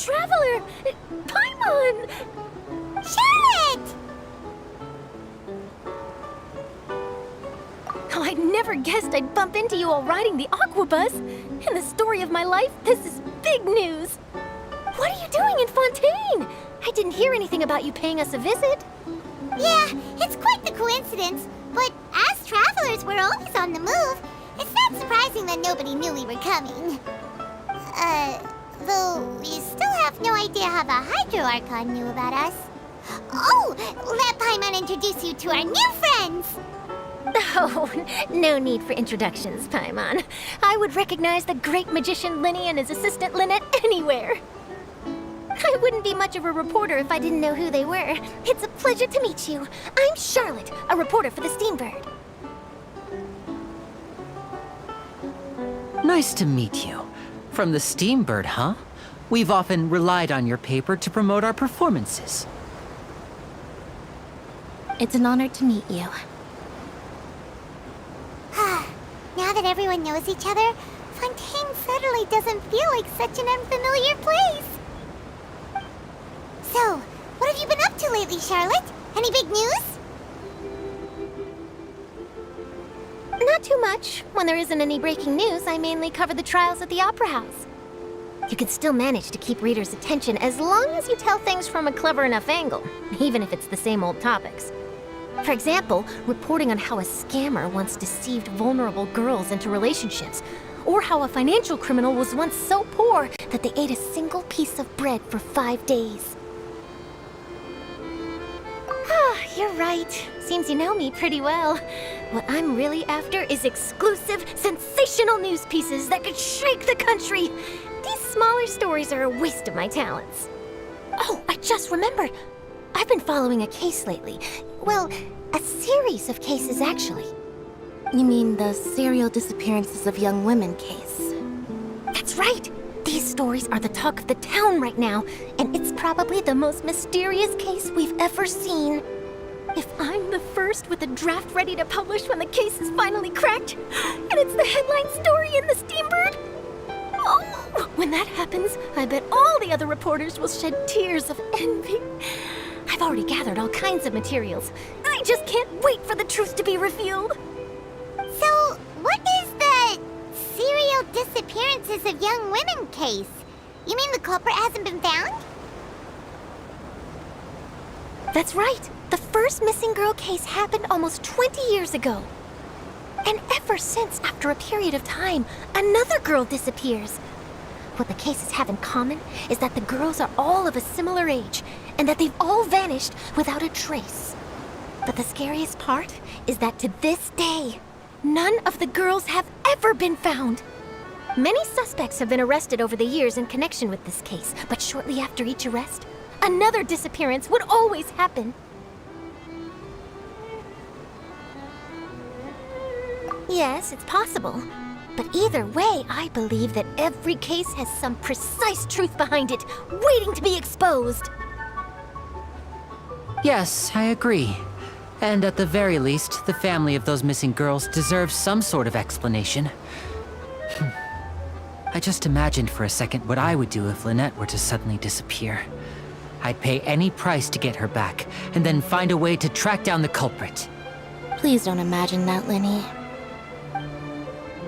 Traveler! Paimon! Charlotte! Oh, I never guessed I'd bump into you all riding the Aquabus. In the story of my life, this is big news. What are you doing in Fontaine? I didn't hear anything about you paying us a visit. Yeah, it's quite the coincidence, but as travelers, we're always on the move. It's not surprising that nobody knew we were coming. Though we still have no idea how the Hydro Archon knew about us. Oh, let Paimon introduce you to our new friends! Oh, no need for introductions, Paimon. I would recognize the great magician Linny and his assistant Lynette anywhere. I wouldn't be much of a reporter if I didn't know who they were. It's a pleasure to meet you. I'm Charlotte, a reporter for the Steambird. Nice to meet you. From the Steambird, huh? We've often relied on your paper to promote our performances. It's an honor to meet you. Now that everyone knows each other, Fontaine suddenly doesn't feel like such an unfamiliar place. So, what have you been up to lately, Charlotte? Any big news? Not too much. When there isn't any breaking news, I mainly cover the trials at the Opera House. You can still manage to keep readers' attention as long as you tell things from a clever enough angle, even if it's the same old topics. For example, reporting on how a scammer once deceived vulnerable girls into relationships, or how a financial criminal was once so poor that they ate a single piece of bread for 5 days. Ah, you're right. Seems you know me pretty well. What I'm really after is exclusive, sensational news pieces that could shake the country. These smaller stories are a waste of my talents. Oh, I just remembered. I've been following a case lately. Well, a series of cases, actually. You mean the serial disappearances of young women case? That's right! These stories are the talk of the town right now, and it's probably the most mysterious case we've ever seen. If I'm the first with a draft ready to publish when the case is finally cracked, and it's the headline story in the Steambird, oh, when that happens, I bet all the other reporters will shed tears of envy. I've already gathered all kinds of materials. I just can't wait for the truth to be revealed. So, what is the serial disappearances of young women case? You mean the culprit hasn't been found? That's right. The first missing girl case happened almost 20 years ago. And ever since, after a period of time, another girl disappears. What the cases have in common is that the girls are all of a similar age, and that they've all vanished without a trace. But the scariest part is that to this day, none of the girls have ever been found. Many suspects have been arrested over the years in connection with this case, but shortly after each arrest, another disappearance would always happen. Yes, it's possible. But either way, I believe that every case has some precise truth behind it, waiting to be exposed. Yes, I agree. And at the very least, the family of those missing girls deserves some sort of explanation. I just imagined for a second what I would do if Lynette were to suddenly disappear. I'd pay any price to get her back, and then find a way to track down the culprit. Please don't imagine that, Linny.